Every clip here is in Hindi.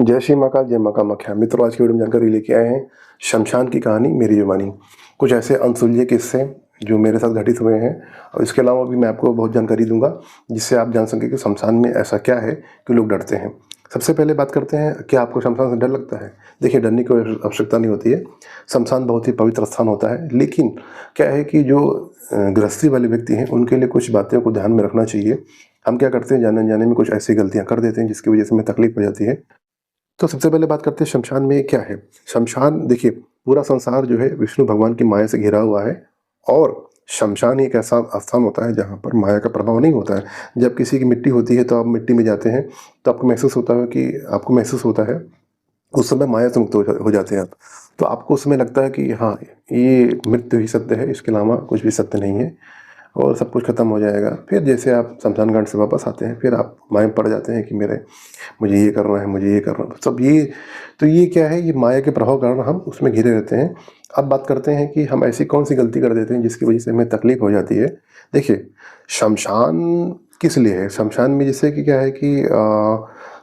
जय श्री महाकाल, जय माँ कामाख्या। मित्रों, आज की वीडियो में जानकारी लेके आए हैं शमशान की कहानी मेरी जुबानी। कुछ ऐसे अनसुलझे किस्से जो मेरे साथ घटित हुए हैं, और इसके अलावा भी मैं आपको बहुत जानकारी दूंगा जिससे आप जान सकें कि शमशान में ऐसा क्या है कि लोग डरते हैं। सबसे पहले बात करते हैं, क्या आपको शमशान से डर लगता है? देखिए, डरने की कोई आवश्यकता नहीं होती है। शमशान बहुत ही पवित्र स्थान होता है, लेकिन क्या है कि जो गृहस्थी वाले व्यक्ति हैं उनके लिए कुछ बातों को ध्यान में रखना चाहिए। हम क्या करते हैं, जाने अनजाने में कुछ ऐसी गलतियाँ कर देते हैं जिसकी वजह से हमें तकलीफ हो जाती है। तो सबसे पहले बात करते हैं शमशान में क्या है। शमशान, देखिए, पूरा संसार जो है विष्णु भगवान की माया से घिरा हुआ है, और शमशान एक ऐसा स्थान होता है जहाँ पर माया का प्रभाव नहीं होता है। जब किसी की मिट्टी होती है तो आप मिट्टी में जाते हैं तो आपको महसूस होता है उस समय माया से मुक्त हो जाते हैं आप। तो आपको उस समय लगता है कि हाँ, ये मृत्यु ही सत्य है, इसके अलावा कुछ भी सत्य नहीं है और सब कुछ खत्म हो जाएगा। फिर जैसे आप शमशान घाट से वापस आते हैं, फिर आप माया में पड़ जाते हैं कि मुझे ये करना है, मुझे ये करना है, सब ये। तो ये क्या है, ये माया के प्रभाव के कारण हम उसमें घिरे रहते हैं। अब बात करते हैं कि हम ऐसी कौन सी गलती कर देते हैं जिसकी वजह से हमें तकलीफ हो जाती है। देखिए, शमशान किस लिए है? शमशान में जैसे कि क्या है कि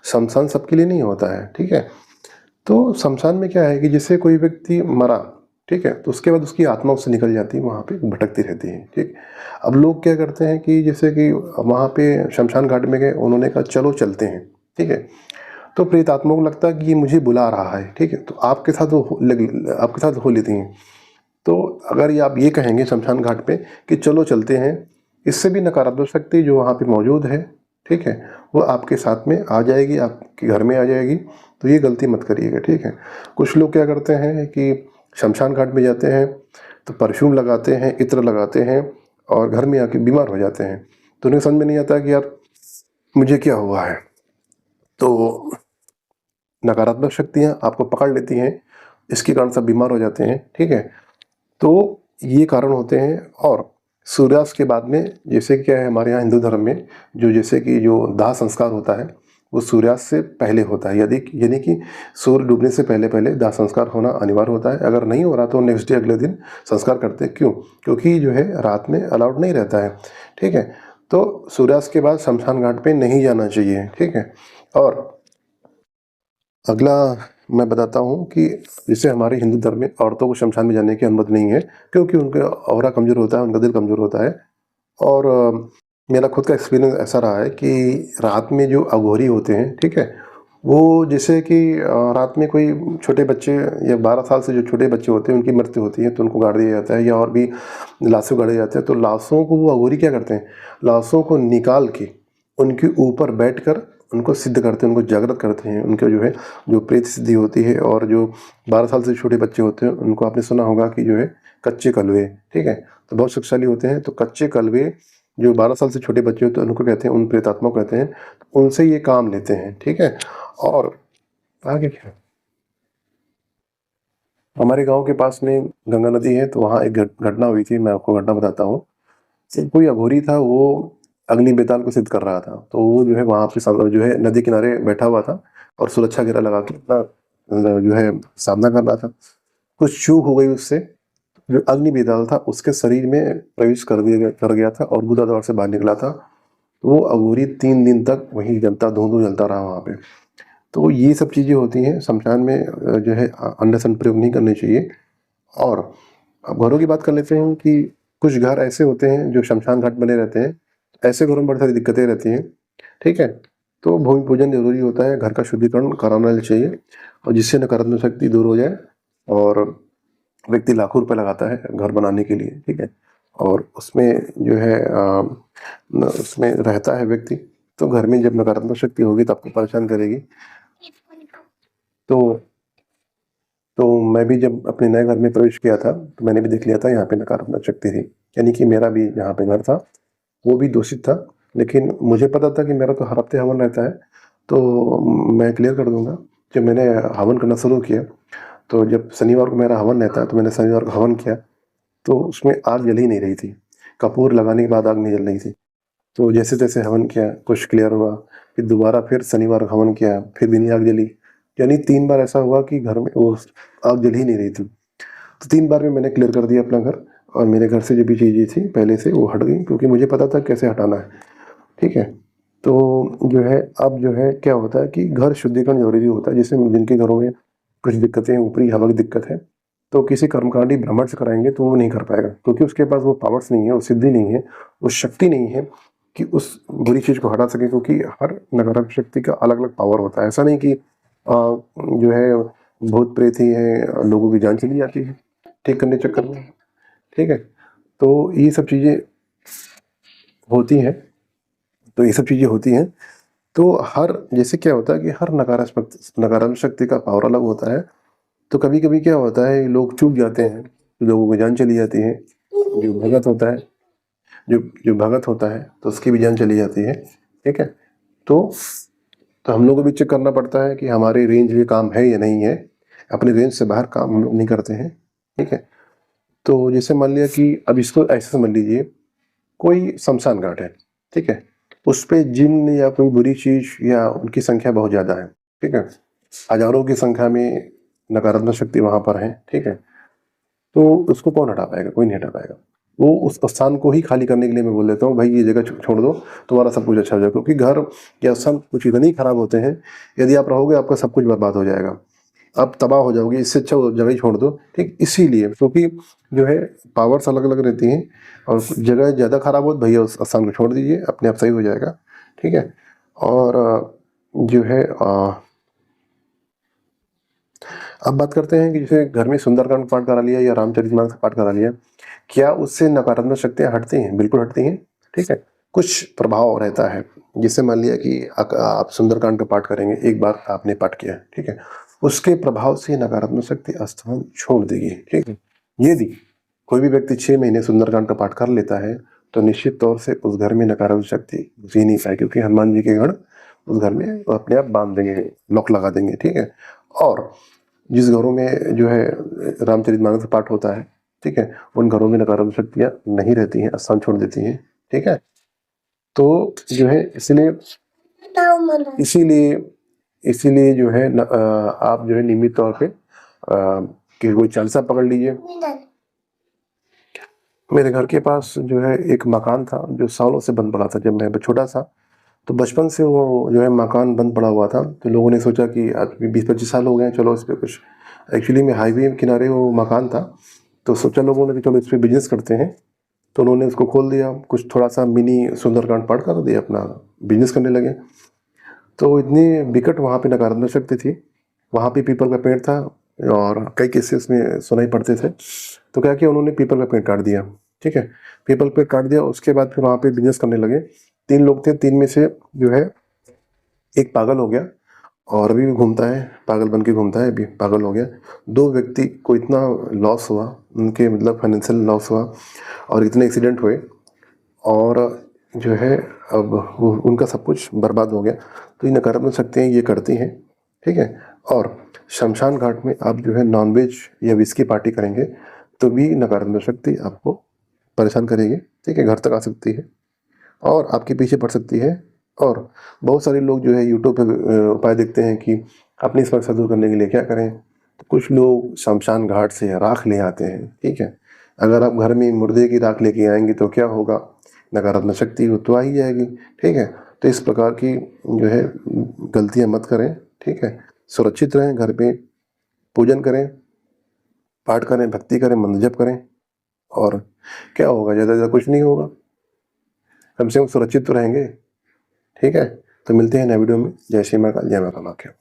शमशान सबके लिए नहीं होता है, ठीक है। तो शमशान में क्या है कि जैसे कोई व्यक्ति मरा, ठीक है, तो उसके बाद उसकी आत्मा उससे निकल जाती है, वहाँ पे भटकती रहती है, ठीक। अब लोग क्या करते हैं कि जैसे कि वहाँ पे शमशान घाट में गए, उन्होंने कहा चलो चलते हैं, ठीक है। तो प्रेत आत्मा को लगता है कि ये मुझे बुला रहा है, ठीक है, तो आपके साथ हो लेती हैं। तो अगर ये आप ये कहेंगे शमशान घाट पे कि चलो चलते हैं, इससे भी नकारात्मक शक्ति जो वहाँ पे मौजूद है, ठीक है, वो आपके साथ में आ जाएगी, आपके घर में आ जाएगी। तो ये गलती मत करिएगा, ठीक है। कुछ लोग क्या करते हैं कि शमशान घाट में जाते हैं तो परफ्यूम लगाते हैं, इत्र लगाते हैं, और घर में आके बीमार हो जाते हैं। तो उन्हें समझ में नहीं आता कि यार मुझे क्या हुआ है। तो नकारात्मक शक्तियाँ आपको पकड़ लेती हैं, इसके कारण सब बीमार हो जाते हैं, ठीक है। तो ये कारण होते हैं। और सूर्यास्त के बाद में, जैसे कि क्या है हमारे यहाँ हिंदू धर्म में, जैसे कि जो दाह संस्कार होता है वो सूर्यास्त से पहले होता है। यदि यानी कि सूर्य डूबने से पहले पहले दाह संस्कार होना अनिवार्य होता है। अगर नहीं हो रहा तो नेक्स्ट डे, अगले दिन संस्कार करते हैं। क्यों? क्योंकि जो है रात में अलाउड नहीं रहता है, ठीक है। तो सूर्यास्त के बाद शमशान घाट पे नहीं जाना चाहिए, ठीक है। और अगला मैं बताता हूँ कि जैसे हमारे हिंदू धर्म में औरतों को शमशान में जाने की अनुमति नहीं है, क्योंकि उनका ऑरा कमज़ोर होता है, उनका दिल कमज़ोर होता है। और मेरा खुद का एक्सपीरियंस ऐसा रहा है कि रात में जो अघोरी होते हैं, ठीक है, वो जैसे कि रात में कोई छोटे बच्चे या 12 साल से जो छोटे बच्चे होते हैं उनकी मृत्यु होती है तो उनको गाड़ दिया जाता है, या और भी लाशों गाड़े जाते हैं। तो लाशों को वो अघोरी क्या करते हैं, लाशों को निकाल के उनके ऊपर बैठकर उनको सिद्ध करते हैं, उनको जागृत करते हैं। उनके जो है जो प्रेत सिद्धि होती है। और जो 12 साल से छोटे बच्चे होते हैं उनको आपने सुना होगा कि जो है कच्चे कलवे, ठीक है, तो बहुत शक्तिशाली होते हैं। तो कच्चे कलवे जो 12 साल से छोटे बच्चे होते हैं उनको कहते हैं, उन प्रेतात्मा को कहते हैं। तो उनसे ये काम लेते हैं, ठीक है। और आगे क्या, हमारे गांव के पास में गंगा नदी है, तो वहाँ एक घटना हुई थी। मैं आपको घटना बताता हूँ। कोई अघोरी था, वो अग्नि बेताल को सिद्ध कर रहा था। तो वो जो है वहाँ पे जो है नदी किनारे बैठा हुआ था और सुरक्षा घेरा लगा के अपना जो है सामना कर रहा था। कुछ चूक हो गई उससे, जो अग्नि बेताल था उसके शरीर में प्रवेश कर गया था और गुदा द्वार से बाहर निकला था। तो वो अघोरी 3 दिन तक वहीं जलता, धुआं धुआं जलता रहा वहाँ पे। तो ये सब चीज़ें होती हैं शमशान में। जो है अन्य प्रयोग नहीं करने चाहिए। और अब घरों की बात कर लेते हैं कि कुछ घर ऐसे होते हैं जो शमशान घाट बने रहते हैं। ऐसे घरों में बड़ी सारी दिक्कतें रहती हैं, ठीक है। तो भूमि पूजन जरूरी होता है, घर का शुद्धिकरण कराना चाहिए, और जिससे नकारात्मक शक्ति दूर हो जाए। और व्यक्ति लाखों रुपए लगाता है घर बनाने के लिए, ठीक है, और उसमें जो है उसमें रहता है व्यक्ति। तो घर में जब नकारात्मक शक्ति होगी तो आपको परेशान करेगी। तो तो मैं भी जब अपने नए घर में प्रवेश किया था तो मैंने भी देख लिया था यहाँ पे नकारात्मक शक्ति थी। यानी कि मेरा भी जहाँ पे घर था वो भी दूषित था। लेकिन मुझे पता था कि मेरा तो हर हफ्ते हवन रहता है, तो मैं क्लियर कर दूंगा। जब मैंने हवन करना शुरू किया, तो जब शनिवार को मेरा हवन रहता है तो मैंने शनिवार को हवन किया, तो उसमें आग जल ही नहीं रही थी। कपूर लगाने के बाद आग नहीं जल रही थी। तो जैसे तैसे हवन किया, कुछ क्लियर हुआ। फिर दोबारा फिर शनिवार को हवन किया, फिर भी नहीं आग जली। यानी 3 बार ऐसा हुआ कि घर में वो आग जल ही नहीं रही थी। तो 3 बार में मैंने क्लियर कर दिया अपना घर, और मेरे घर से जो भी चीज़ें थी पहले से वो हट गई, क्योंकि मुझे पता था कैसे हटाना है, ठीक है। तो जो है अब जो है क्या होता है कि घर शुद्धिकरण ज़रूरी होता है। जैसे जिनके घरों में कुछ दिक्कतें हैं, ऊपरी हवा की दिक्कत है, तो किसी कर्मकांडी ब्राह्मण से कराएँगे तो वो नहीं कर पाएगा, क्योंकि उसके पास वो पावर्स नहीं है, वो सिद्धि नहीं है, वो शक्ति नहीं है कि उस बुरी चीज़ को हटा सके, क्योंकि हर नकारात्मक शक्ति का अलग-अलग पावर होता है। ऐसा नहीं कि जो है भूत प्रेत ही हैं, लोगों की जान चली जाती है ठीक करने के चक्कर में, ठीक है? तो ये सब चीज़ें होती हैं, तो ये सब चीज़ें होती हैं। तो हर जैसे क्या होता है कि हर नकारात्मक शक्ति का पावर अलग होता है। तो कभी-कभी क्या होता है, लोग चूक जाते हैं, लोगों की जान चली जाती है। जो भगत होता है जो जो भगत होता है तो उसकी भी जान चली जाती है, ठीक है? तो हम लोगों को भी चेक करना पड़ता है कि हमारे रेंज में काम है या नहीं है। अपने रेंज से बाहर काम हम लोग नहीं करते हैं, ठीक है? तो जैसे मान लिया कि अब इसको ऐसे समझ लीजिए, कोई शमशान घाट है, ठीक है? उस पे जिन्न या कोई बुरी चीज़ या उनकी संख्या बहुत ज़्यादा है, ठीक है? हज़ारों की संख्या में नकारात्मक शक्ति वहाँ पर है, ठीक है? तो उसको कौन हटा पाएगा? कोई नहीं हटा पाएगा। वो उस स्थान को ही खाली करने के लिए मैं बोल देता हूँ, भाई ये जगह छोड़ दो, तुम्हारा सब कुछ अच्छा हो जाएगा। क्योंकि घर या स्थान कुछ इतने ही खराब होते हैं, यदि आप रहोगे आपका सब कुछ बर्बाद हो जाएगा। आप तबाह हो जाओगे, इससे अच्छा वो जगह ही छोड़ दो, ठीक? इसीलिए क्योंकि जो है पावर्स अलग-अलग रहती हैं, और जगह ज़्यादा खराब हो तो भैया उस स्थान को छोड़ दीजिए, अपने आप सही हो जाएगा, ठीक है? और जो है अब बात करते हैं कि जैसे घर में सुंदरकांड पाठ करा लिया या रामचरितमानस का पाठ करा लिया, क्या उससे नकारात्मक शक्तियाँ हटती हैं? बिल्कुल हटती हैं, ठीक है? कुछ प्रभाव रहता है। जैसे मान लिया कि आप सुंदरकांड का पाठ करेंगे, एक बार आपने पाठ किया, ठीक है? उसके प्रभाव से नकारात्मक शक्ति स्थान छोड़ देगी, ठीक है? यदि कोई भी व्यक्ति 6 महीने सुंदरकांड का पाठ कर लेता है, तो निश्चित तौर से उस घर में नकारात्मक शक्ति घुस ही नहीं पाएगी, क्योंकि हनुमान जी के गण उस घर में अपने आप बांध देंगे, लॉक लगा देंगे, ठीक है? और जिस घरों में जो है रामचरितमानस का पाठ होता है, ठीक है? उन घरों में नकारात्मक शक्तियाँ नहीं रहती हैं, स्थान छोड़ देती हैं, ठीक है? तो जो है इसीलिए इसीलिए जो है आप जो है नियमित तौर पे कि कोई चालीसा पकड़ लीजिए। मेरे घर के पास जो है एक मकान था, जो सालों से बंद पड़ा था। जब मैं छोटा था, तो बचपन से वो जो है मकान बंद पड़ा हुआ था। तो लोगों ने सोचा कि आज 20-25 साल हो गए हैं, चलो इस पे कुछ, एक्चुअली में हाईवे के किनारे वो मकान था, तो सोचा लोगों ने कि चलो इस पे बिज़नेस करते हैं। तो उन्होंने उसको खोल दिया, कुछ थोड़ा-सा मिनी सुंदरकांड पाठ कर दिया, अपना बिज़नेस करने लगे। तो इतनी विकट वहाँ पे नकारात्मक शक्ति थी, वहाँ पे पीपल का पेड़ था और कई केसेस में सुनाई पड़ते थे। तो क्या किया उन्होंने, पीपल का पेड़ काट दिया, ठीक है? पीपल पेड़ काट दिया, उसके बाद फिर वहाँ पे बिज़नेस करने लगे। 3 लोग थे, 3 में से जो है एक पागल हो गया, और अभी भी घूमता है, पागल बन के घूमता है, अभी पागल हो गया। 2 व्यक्ति को इतना लॉस हुआ, उनके मतलब फाइनेंशियल लॉस हुआ, और इतने एक्सीडेंट हुए, और जो है अब वो उनका सब कुछ बर्बाद हो गया। तो ये नकारात्मक शक्तियाँ ये करती हैं, ठीक है? और शमशान घाट में आप जो है नॉनवेज या विस्की पार्टी करेंगे, तो भी नकारात्मक शक्ति आपको परेशान करेगी, ठीक है? घर तक आ सकती है और आपके पीछे पड़ सकती है। और बहुत सारे लोग जो है यूट्यूब पे उपाय देखते हैं कि अपनी समस्या दूर करने के लिए क्या करें। तो कुछ लोग शमशान घाट से राख ले आते हैं, ठीक है? अगर आप घर में मुर्दे की राख लेके आएंगे तो क्या होगा, नकारात्मक शक्ति वो तो आ ही जाएगी, ठीक है? तो इस प्रकार की जो है गलतियां मत करें, ठीक है? सुरक्षित रहें, घर पे पूजन करें, पाठ करें, भक्ति करें, मंत्र जप करें, और क्या होगा, ज़्यादा ज़्यादा कुछ नहीं होगा, कम से कम सुरक्षित तो रहेंगे, ठीक है? तो मिलते हैं नए वीडियो में। जय श्री महाकाल, जय माता कामाख्या।